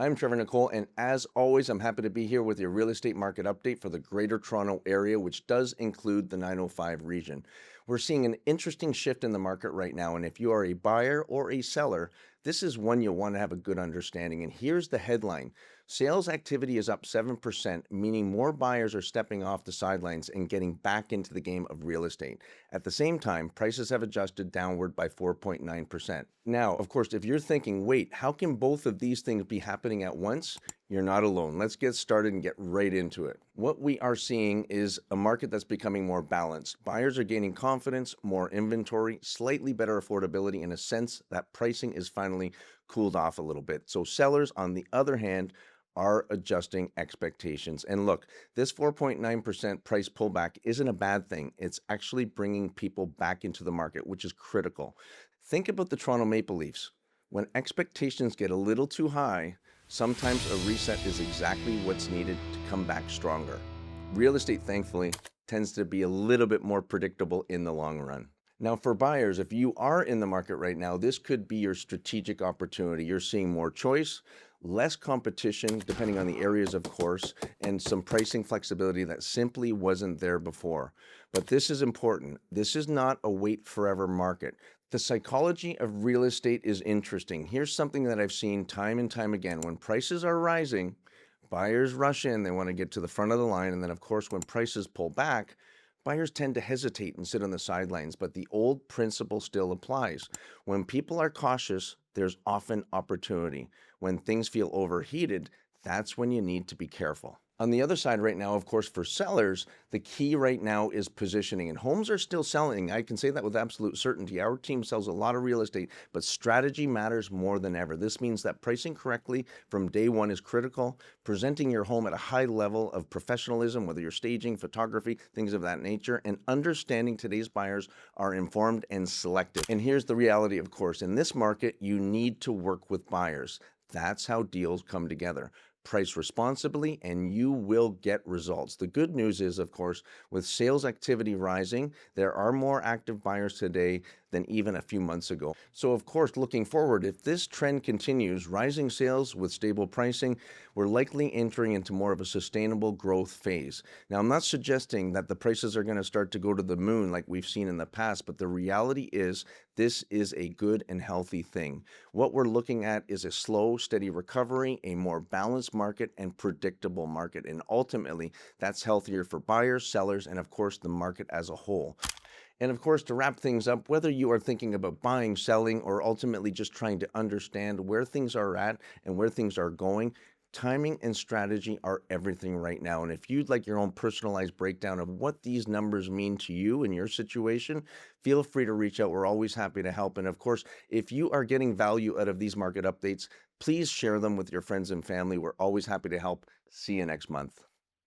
I'm Trevor Nicole, and as always, I'm happy to be here with your real estate market update for the Greater Toronto Area, which does include the 905 region. We're seeing an interesting shift in the market right now, and if you are a buyer or a seller, this is one you'll want to have a good understanding. And here's the headline: Sales activity is up 7%, meaning more buyers are stepping off the sidelines and getting back into the game of real estate. At the same time, prices have adjusted downward by 4.9%. Now, of course, if you're thinking, wait, how can both of these things be happening at once? You're not alone. Let's get started and get right into it. What we are seeing is a market that's becoming more balanced. Buyers are gaining confidence, more inventory, slightly better affordability, in a sense that pricing is finally cooled off a little bit. So sellers, on the other hand, are adjusting expectations. And look, this 4.9% price pullback isn't a bad thing. It's actually bringing people back into the market, which is critical. Think about the Toronto Maple Leafs. When expectations get a little too high, sometimes a reset is exactly what's needed to come back stronger. Real estate, thankfully, tends to be a little bit more predictable in the long run. Now, for buyers, if you are in the market right now, this could be your strategic opportunity. You're seeing more choice, less competition, depending on the areas, of course, and some pricing flexibility that simply wasn't there before. But this is important. This is not a wait forever market. The psychology of real estate is interesting. Here's something that I've seen time and time again. When prices are rising, buyers rush in, they want to get to the front of the line. And then, of course, when prices pull back, buyers tend to hesitate and sit on the sidelines. But the old principle still applies. When people are cautious, there's often opportunity. When things feel overheated, that's when you need to be careful. On the other side right now, of course, for sellers, the key right now is positioning, and homes are still selling. I can say that with absolute certainty. Our team sells a lot of real estate, but strategy matters more than ever. This means that pricing correctly from day one is critical. Presenting your home at a high level of professionalism, whether you're staging, photography, things of that nature, and understanding today's buyers are informed and selective. And here's the reality, of course. In this market, you need to work with buyers. That's how deals come together. Price responsibly and you will get results. The good news is, of course, with sales activity rising, there are more active buyers today than even a few months ago. So, of course, looking forward, if this trend continues, rising sales with stable pricing, we're likely entering into more of a sustainable growth phase. Now, I'm not suggesting that the prices are going to start to go to the moon like we've seen in the past, but the reality is this is a good and healthy thing. What we're looking at is a slow, steady recovery, a more balanced market and predictable market. And ultimately, that's healthier for buyers, sellers, and of course, the market as a whole. And of course, to wrap things up, whether you are thinking about buying, selling, or ultimately just trying to understand where things are at and where things are going, timing and strategy are everything right now. And if you'd like your own personalized breakdown of what these numbers mean to you and your situation, feel free to reach out. We're always happy to help. And of course, if you are getting value out of these market updates, please share them with your friends and family. We're always happy to help. See you next month.